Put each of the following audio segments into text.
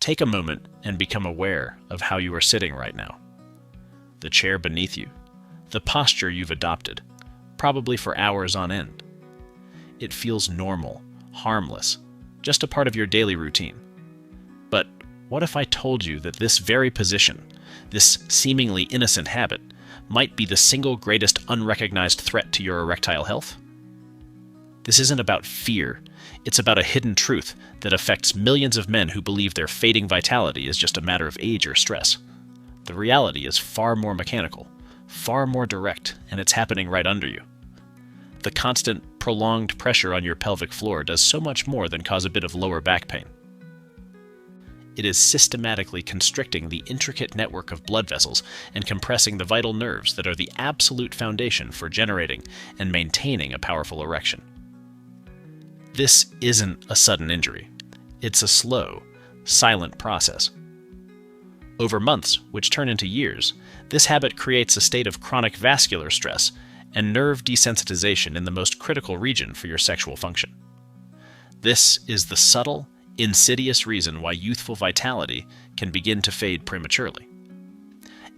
Take a moment and become aware of how you are sitting right now. The chair beneath you, the posture you've adopted, probably for hours on end. It feels normal, harmless, just a part of your daily routine. But what if I told you that this very position, this seemingly innocent habit, might be the single greatest unrecognized threat to your erectile health? This isn't about fear. It's about a hidden truth that affects millions of men who believe their fading vitality is just a matter of age or stress. The reality is far more mechanical, far more direct, and it's happening right under you. The constant, prolonged pressure on your pelvic floor does so much more than cause a bit of lower back pain. It is systematically constricting the intricate network of blood vessels and compressing the vital nerves that are the absolute foundation for generating and maintaining a powerful erection. This isn't a sudden injury. It's a slow, silent process. Over months, which turn into years, this habit creates a state of chronic vascular stress and nerve desensitization in the most critical region for your sexual function. This is the subtle, insidious reason why youthful vitality can begin to fade prematurely.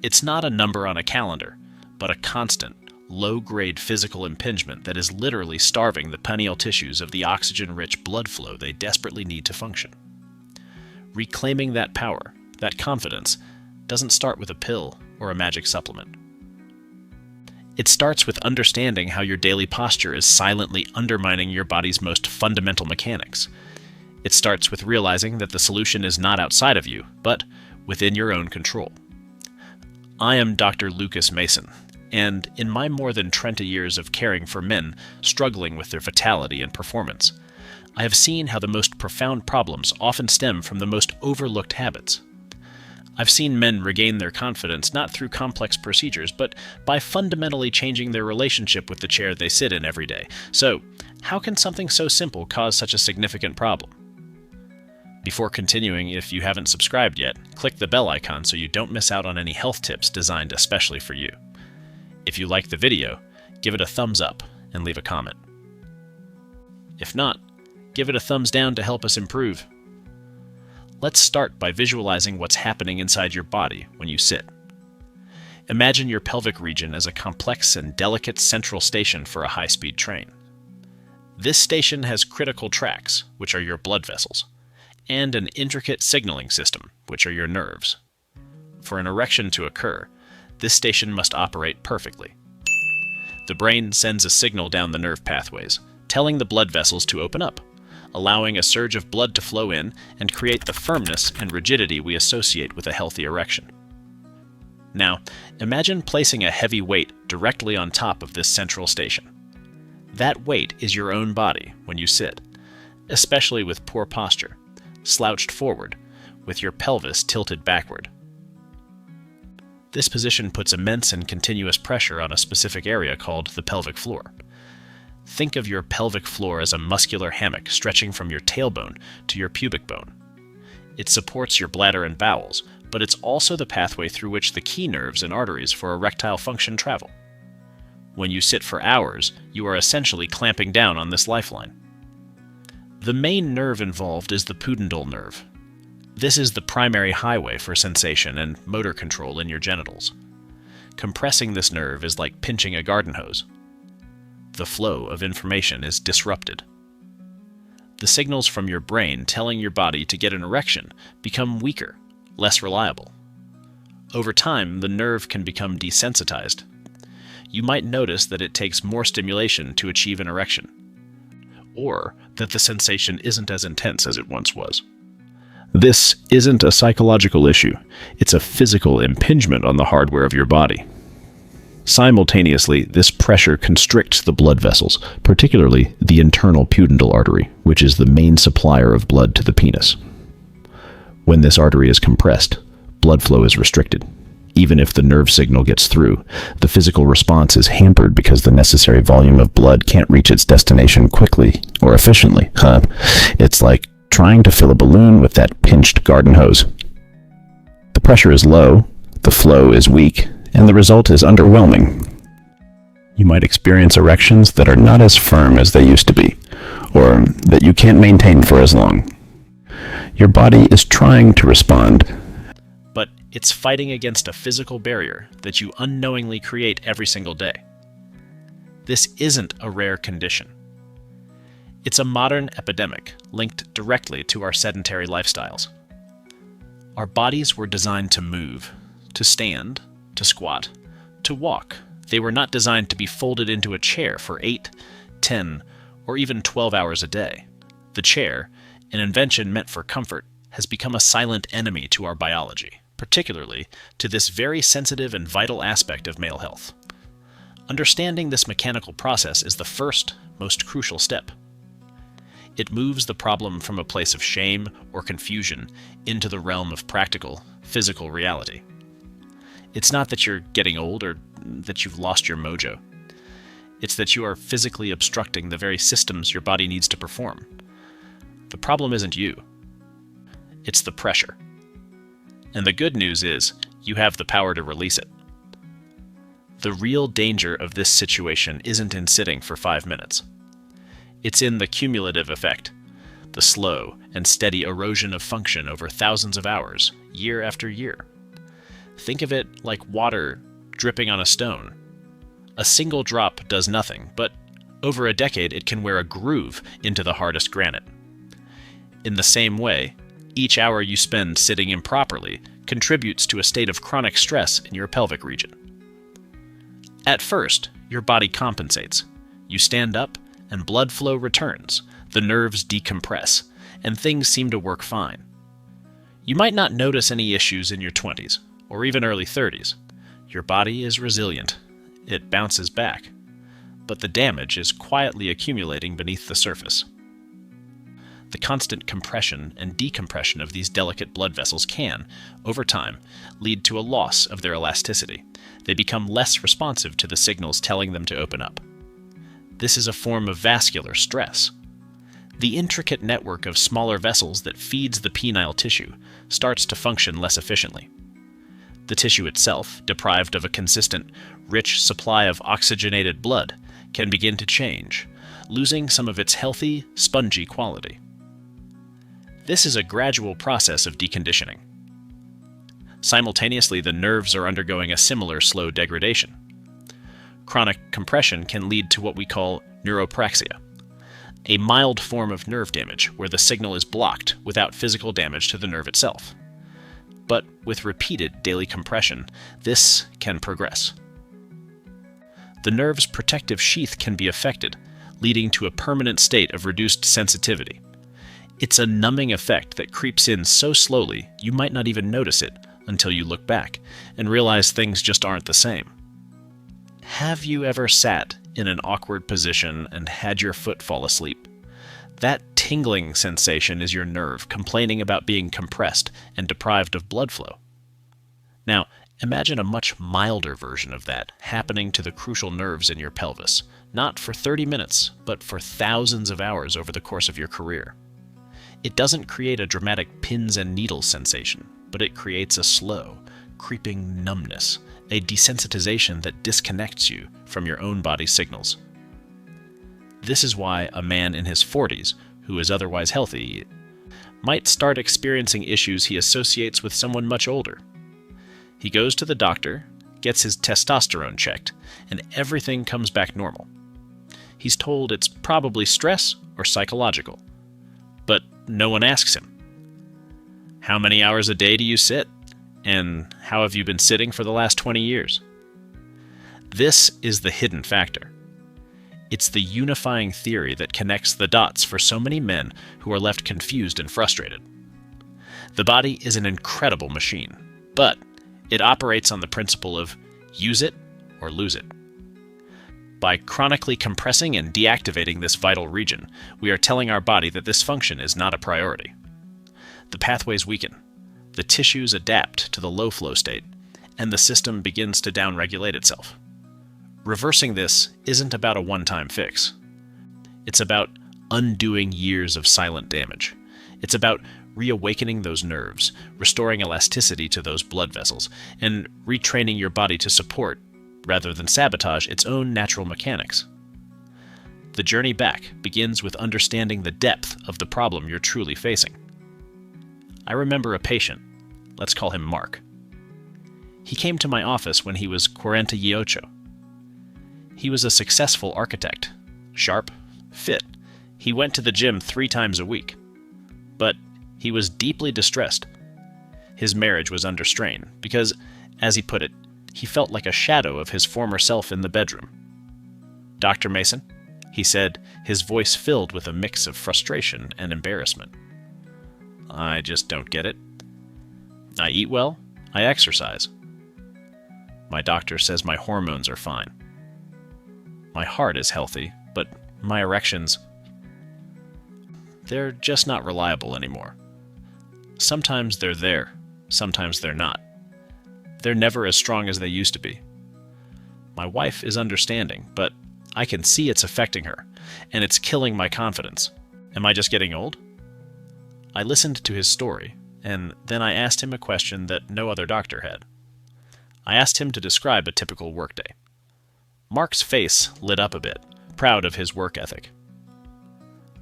It's not a number on a calendar, but a constant, low-grade physical impingement that is literally starving the pineal tissues of the oxygen-rich blood flow they desperately need to function. Reclaiming that power, that confidence, doesn't start with a pill or a magic supplement. It starts with understanding how your daily posture is silently undermining your body's most fundamental mechanics. It starts with realizing that the solution is not outside of you, but within your own control. I am Dr. Lucas Mason, and in my more than 20 years of caring for men struggling with their vitality and performance, I have seen how the most profound problems often stem from the most overlooked habits. I've seen men regain their confidence not through complex procedures, but by fundamentally changing their relationship with the chair they sit in every day. So, how can something so simple cause such a significant problem? Before continuing, if you haven't subscribed yet, click the bell icon so you don't miss out on any health tips designed especially for you. If you like the video, give it a thumbs up and leave a comment. If not, give it a thumbs down to help us improve. Let's start by visualizing what's happening inside your body when you sit. Imagine your pelvic region as a complex and delicate central station for a high-speed train. This station has critical tracks, which are your blood vessels, and an intricate signaling system, which are your nerves. For an erection to occur, this station must operate perfectly. The brain sends a signal down the nerve pathways, telling the blood vessels to open up, allowing a surge of blood to flow in and create the firmness and rigidity we associate with a healthy erection. Now, imagine placing a heavy weight directly on top of this central station. That weight is your own body when you sit, especially with poor posture, slouched forward, with your pelvis tilted backward. This position puts immense and continuous pressure on a specific area called the pelvic floor. Think of your pelvic floor as a muscular hammock stretching from your tailbone to your pubic bone. It supports your bladder and bowels, but it's also the pathway through which the key nerves and arteries for erectile function travel. When you sit for hours, you are essentially clamping down on this lifeline. The main nerve involved is the pudendal nerve. This is the primary highway for sensation and motor control in your genitals. Compressing this nerve is like pinching a garden hose. The flow of information is disrupted. The signals from your brain telling your body to get an erection become weaker, less reliable. Over time, the nerve can become desensitized. You might notice that it takes more stimulation to achieve an erection, or that the sensation isn't as intense as it once was. This isn't a psychological issue. It's a physical impingement on the hardware of your body. Simultaneously, this pressure constricts the blood vessels, particularly the internal pudendal artery, which is the main supplier of blood to the penis. When this artery is compressed, blood flow is restricted. Even if the nerve signal gets through, the physical response is hampered because the necessary volume of blood can't reach its destination quickly or efficiently. It's like trying to fill a balloon with that pinched garden hose. The pressure is low, the flow is weak, and the result is underwhelming. You might experience erections that are not as firm as they used to be, or that you can't maintain for as long. Your body is trying to respond. But it's fighting against a physical barrier that you unknowingly create every single day. This isn't a rare condition. It's a modern epidemic linked directly to our sedentary lifestyles. Our bodies were designed to move, to stand, to squat, to walk. They were not designed to be folded into a chair for 8, 10, or even 12 hours a day. The chair, an invention meant for comfort, has become a silent enemy to our biology, particularly to this very sensitive and vital aspect of male health. Understanding this mechanical process is the first, most crucial step. It moves the problem from a place of shame or confusion into the realm of practical, physical reality. It's not that you're getting old or that you've lost your mojo. It's that you are physically obstructing the very systems your body needs to perform. The problem isn't you. It's the pressure. And the good news is, you have the power to release it. The real danger of this situation isn't in sitting for 5 minutes. It's in the cumulative effect, the slow and steady erosion of function over thousands of hours, year after year. Think of it like water dripping on a stone. A single drop does nothing, but over a decade it can wear a groove into the hardest granite. In the same way, each hour you spend sitting improperly contributes to a state of chronic stress in your pelvic region. At first, your body compensates. You stand up, and blood flow returns, the nerves decompress, and things seem to work fine. You might not notice any issues in your 20s, or even early 30s. Your body is resilient. It bounces back. But the damage is quietly accumulating beneath the surface. The constant compression and decompression of these delicate blood vessels can, over time, lead to a loss of their elasticity. They become less responsive to the signals telling them to open up. This is a form of vascular stress. The intricate network of smaller vessels that feeds the penile tissue starts to function less efficiently. The tissue itself, deprived of a consistent, rich supply of oxygenated blood, can begin to change, losing some of its healthy, spongy quality. This is a gradual process of deconditioning. Simultaneously, the nerves are undergoing a similar slow degradation. Chronic compression can lead to what we call neuropraxia, a mild form of nerve damage where the signal is blocked without physical damage to the nerve itself. But with repeated daily compression, this can progress. The nerve's protective sheath can be affected, leading to a permanent state of reduced sensitivity. It's a numbing effect that creeps in so slowly you might not even notice it until you look back and realize things just aren't the same. Have you ever sat in an awkward position and had your foot fall asleep? That tingling sensation is your nerve complaining about being compressed and deprived of blood flow. Now, imagine a much milder version of that happening to the crucial nerves in your pelvis, not for 30 minutes, but for thousands of hours over the course of your career. It doesn't create a dramatic pins and needles sensation, but it creates a slow, creeping numbness, a desensitization that disconnects you from your own body's signals. This is why a man in his 40s, who is otherwise healthy, might start experiencing issues he associates with someone much older. He goes to the doctor, gets his testosterone checked, and everything comes back normal. He's told it's probably stress or psychological, but no one asks him, how many hours a day do you sit? And how have you been sitting for the last 20 years? This is the hidden factor. It's the unifying theory that connects the dots for so many men who are left confused and frustrated. The body is an incredible machine, but it operates on the principle of use it or lose it. By chronically compressing and deactivating this vital region, we are telling our body that this function is not a priority. The pathways weaken, the tissues adapt to the low flow state, and the system begins to downregulate itself. Reversing this isn't about a one-time fix. It's about undoing years of silent damage. It's about reawakening those nerves, restoring elasticity to those blood vessels, and retraining your body to support, rather than sabotage, its own natural mechanics. The journey back begins with understanding the depth of the problem you're truly facing. I remember a patient. Let's call him Mark. He came to my office when he was 48. He was a successful architect, sharp, fit. He went to the gym 3 times a week. But he was deeply distressed. His marriage was under strain because, as he put it, he felt like a shadow of his former self in the bedroom. "Dr. Mason," he said, his voice filled with a mix of frustration and embarrassment. "I just don't get it. I eat well, I exercise. My doctor says my hormones are fine. My heart is healthy, but my erections, they're just not reliable anymore. Sometimes they're there, sometimes they're not. They're never as strong as they used to be. My wife is understanding, but I can see it's affecting her, and it's killing my confidence. Am I just getting old?" I listened to his story, and then I asked him a question that no other doctor had. I asked him to describe a typical workday. Mark's face lit up a bit, proud of his work ethic.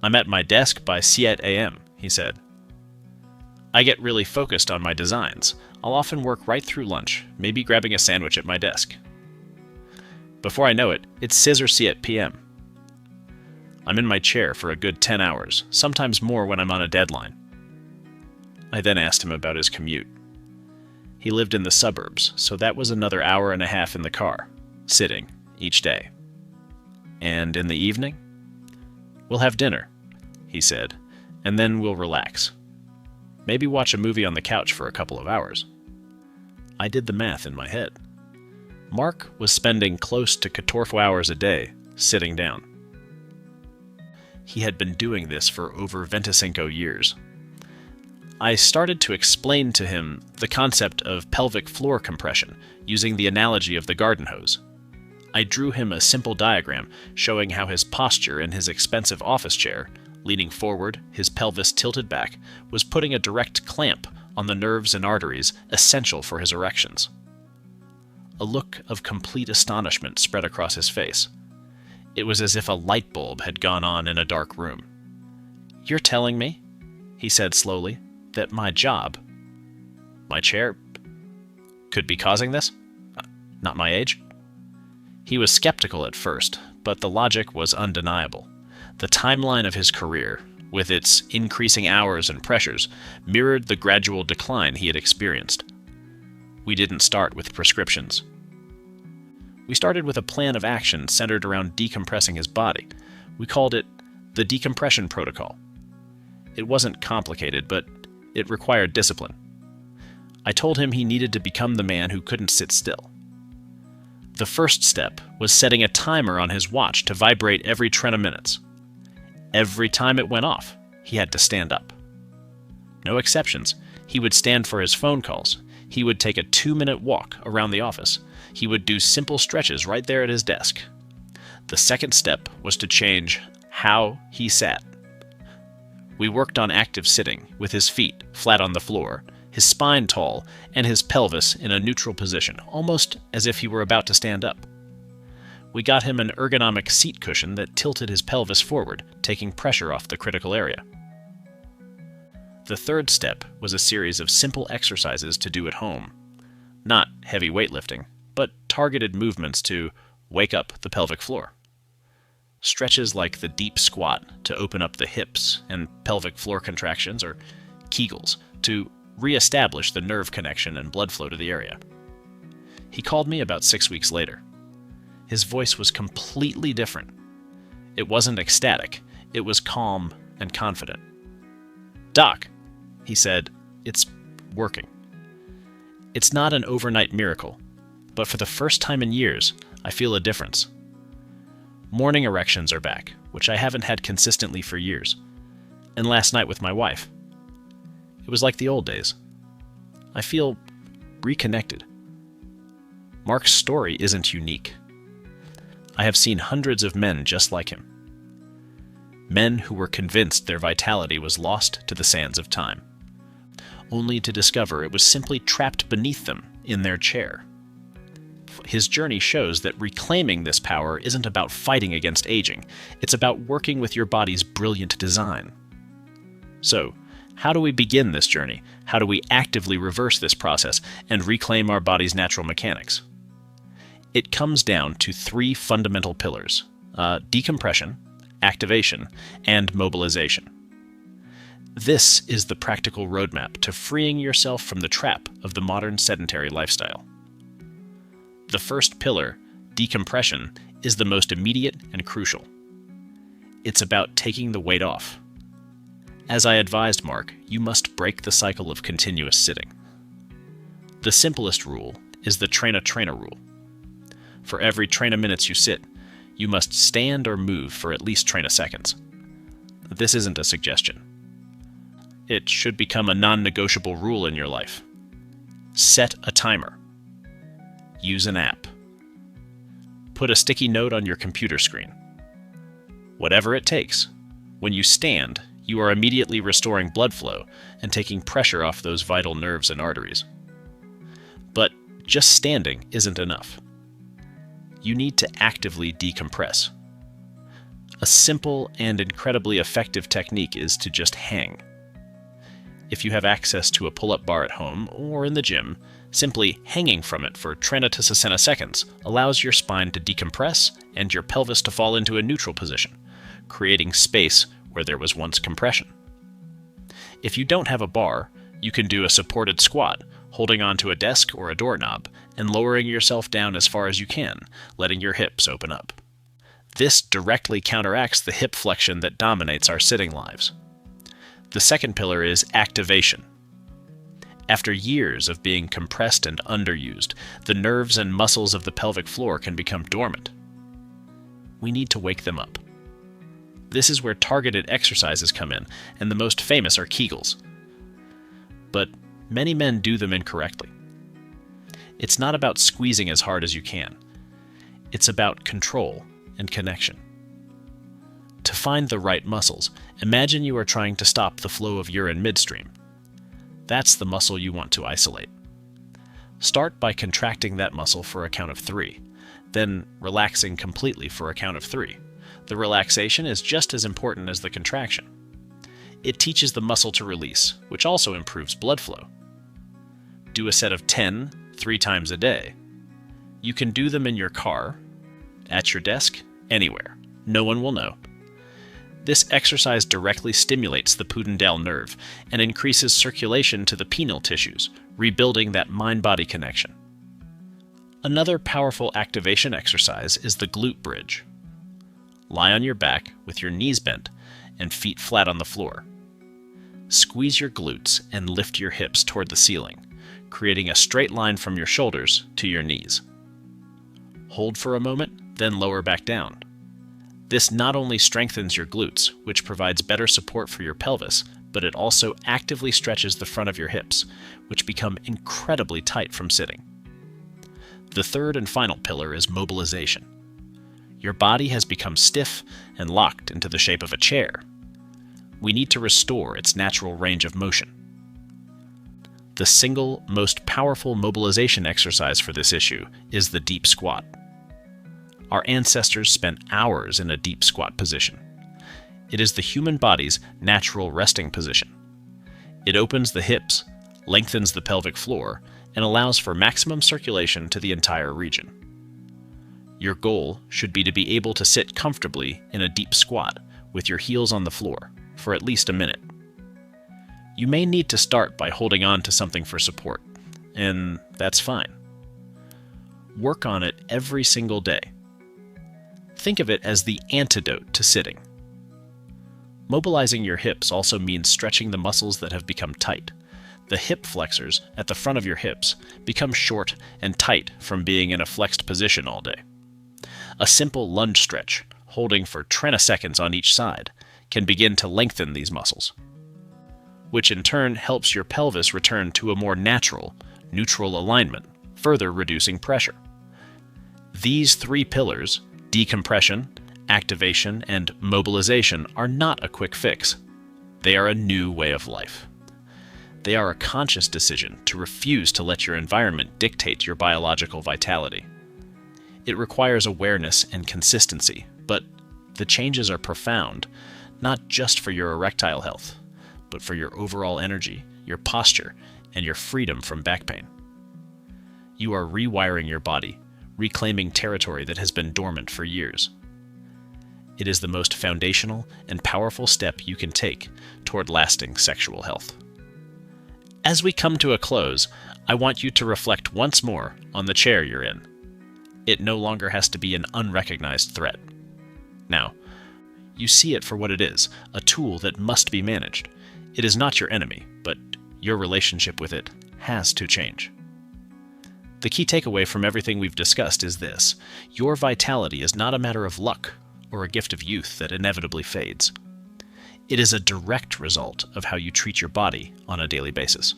"I'm at my desk by 7 a.m., he said. "I get really focused on my designs. I'll often work right through lunch, maybe grabbing a sandwich at my desk. Before I know it, it's 6 or 7 p.m. I'm in my chair for a good 10 hours, sometimes more when I'm on a deadline." I then asked him about his commute. He lived in the suburbs, so that was another hour and a half in the car, sitting, each day. "And in the evening?" "We'll have dinner," he said, "and then we'll relax. Maybe watch a movie on the couch for a couple of hours." I did the math in my head. Mark was spending close to 14 hours a day, sitting down. He had been doing this for over 25 years. I started to explain to him the concept of pelvic floor compression, using the analogy of the garden hose. I drew him a simple diagram showing how his posture in his expensive office chair, leaning forward, his pelvis tilted back, was putting a direct clamp on the nerves and arteries essential for his erections. A look of complete astonishment spread across his face. It was as if a light bulb had gone on in a dark room. "You're telling me," he said slowly, "that my job, my chair, could be causing this? Not my age?" He was skeptical at first, but the logic was undeniable. The timeline of his career, with its increasing hours and pressures, mirrored the gradual decline he had experienced. We didn't start with prescriptions. We started with a plan of action centered around decompressing his body. We called it the Decompression protocol. It wasn't complicated, but it required discipline. I told him he needed to become the man who couldn't sit still. The first step was setting a timer on his watch to vibrate every 20 minutes. Every time it went off, he had to stand up. No exceptions. He would stand for his phone calls. He would take a 2-minute walk around the office. He would do simple stretches right there at his desk. The second step was to change how he sat. We worked on active sitting, with his feet flat on the floor, his spine tall, and his pelvis in a neutral position, almost as if he were about to stand up. We got him an ergonomic seat cushion that tilted his pelvis forward, taking pressure off the critical area. The third step was a series of simple exercises to do at home. Not heavy weightlifting, but targeted movements to wake up the pelvic floor. Stretches like the deep squat to open up the hips and pelvic floor contractions, or Kegels to re-establish the nerve connection and blood flow to the area. He called me about 6 weeks later. His voice was completely different. It wasn't ecstatic, it was calm and confident. "Doc," he said, "it's working. It's not an overnight miracle, but for the first time in years, I feel a difference. Morning erections are back, which I haven't had consistently for years. And last night with my wife. It was like the old days. I feel reconnected." Mark's story isn't unique. I have seen hundreds of men just like him. Men who were convinced their vitality was lost to the sands of time, only to discover it was simply trapped beneath them in their chair. His journey shows that reclaiming this power isn't about fighting against aging. It's about working with your body's brilliant design. So, How do we begin this journey? How do we actively reverse this process and reclaim our body's natural mechanics? It comes down to three fundamental pillars: decompression, activation, and mobilization. This is the practical roadmap to freeing yourself from the trap of the modern sedentary lifestyle. The first pillar, decompression, is the most immediate and crucial. It's about taking the weight off. As I advised Mark, you must break the cycle of continuous sitting. The simplest rule is the train-a-trainer rule. For every train-a minutes you sit, you must stand or move for at least train-a seconds. This isn't a suggestion. It should become a non-negotiable rule in your life. Set a timer. Use an app. Put a sticky note on your computer screen. Whatever it takes, when you stand, you are immediately restoring blood flow and taking pressure off those vital nerves and arteries. But just standing isn't enough. You need to actively decompress. A simple and incredibly effective technique is to just hang. If you have access to a pull-up bar at home or in the gym, simply hanging from it for 30 to 60 seconds allows your spine to decompress and your pelvis to fall into a neutral position, creating space where there was once compression. If you don't have a bar, you can do a supported squat, holding onto a desk or a doorknob and lowering yourself down as far as you can, letting your hips open up. This directly counteracts the hip flexion that dominates our sitting lives. The second pillar is activation. After years of being compressed and underused, the nerves and muscles of the pelvic floor can become dormant. We need to wake them up. This is where targeted exercises come in, and the most famous are Kegels. But many men do them incorrectly. It's not about squeezing as hard as you can. It's about control and connection. To find the right muscles, imagine you are trying to stop the flow of urine midstream. That's the muscle you want to isolate. Start by contracting that muscle for a count of 3, then relaxing completely for a count of 3. The relaxation is just as important as the contraction. It teaches the muscle to release, which also improves blood flow. Do a set of 10, 3 times a day. You can do them in your car, at your desk, anywhere. No one will know. This exercise directly stimulates the pudendal nerve and increases circulation to the penile tissues, rebuilding that mind-body connection. Another powerful activation exercise is the glute bridge. Lie on your back with your knees bent and feet flat on the floor. Squeeze your glutes and lift your hips toward the ceiling, creating a straight line from your shoulders to your knees. Hold for a moment, then lower back down. This not only strengthens your glutes, which provides better support for your pelvis, but it also actively stretches the front of your hips, which become incredibly tight from sitting. The third and final pillar is mobilization. Your body has become stiff and locked into the shape of a chair. We need to restore its natural range of motion. The single most powerful mobilization exercise for this issue is the deep squat. Our ancestors spent hours in a deep squat position. It is the human body's natural resting position. It opens the hips, lengthens the pelvic floor, and allows for maximum circulation to the entire region. Your goal should be to be able to sit comfortably in a deep squat with your heels on the floor for at least a minute. You may need to start by holding on to something for support, and that's fine. Work on it every single day. Think of it as the antidote to sitting. Mobilizing your hips also means stretching the muscles that have become tight. The hip flexors at the front of your hips become short and tight from being in a flexed position all day. A simple lunge stretch, holding for 30 seconds on each side, can begin to lengthen these muscles, which in turn helps your pelvis return to a more natural, neutral alignment, further reducing pressure. These 3 pillars, decompression, activation, and mobilization, are not a quick fix. They are a new way of life. They are a conscious decision to refuse to let your environment dictate your biological vitality. It requires awareness and consistency, but the changes are profound, not just for your erectile health, but for your overall energy, your posture, and your freedom from back pain. You are rewiring your body, reclaiming territory that has been dormant for years. It is the most foundational and powerful step you can take toward lasting sexual health. As we come to a close, I want you to reflect once more on the chair you're in. It no longer has to be an unrecognized threat. Now, you see it for what it is, a tool that must be managed. It is not your enemy, but your relationship with it has to change. The key takeaway from everything we've discussed is this: your vitality is not a matter of luck or a gift of youth that inevitably fades. It is a direct result of how you treat your body on a daily basis.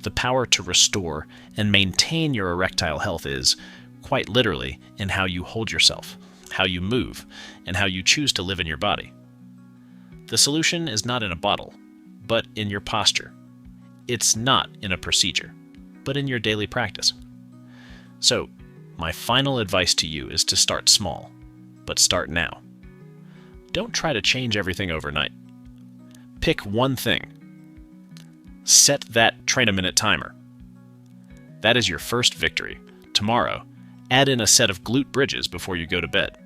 The power to restore and maintain your erectile health is, quite literally, in how you hold yourself, how you move, and how you choose to live in your body. The solution is not in a bottle, but in your posture. It's not in a procedure, but in your daily practice. So, my final advice to you is to start small, but start now. Don't try to change everything overnight. Pick one thing. Set that train-a-minute timer. That is your first victory. Tomorrow, add in a set of glute bridges before you go to bed.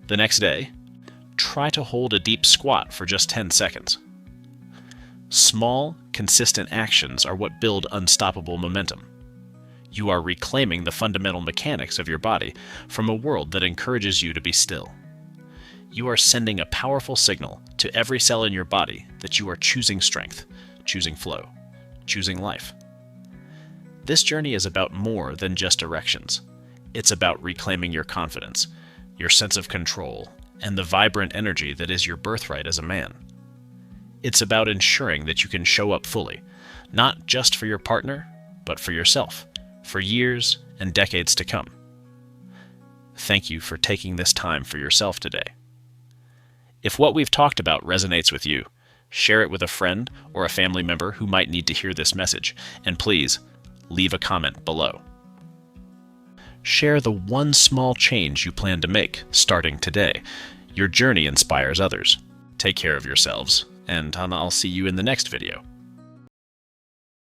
The next day, try to hold a deep squat for just 10 seconds. Small, consistent actions are what build unstoppable momentum. You are reclaiming the fundamental mechanics of your body from a world that encourages you to be still. You are sending a powerful signal to every cell in your body that you are choosing strength, choosing flow, choosing life. This journey is about more than just erections. It's about reclaiming your confidence, your sense of control, and the vibrant energy that is your birthright as a man. It's about ensuring that you can show up fully, not just for your partner, but for yourself, for years and decades to come. Thank you for taking this time for yourself today. If what we've talked about resonates with you, share it with a friend or a family member who might need to hear this message, and please, leave a comment below. Share the one small change you plan to make starting today. Your journey inspires others. Take care of yourselves, and I'll see you in the next video.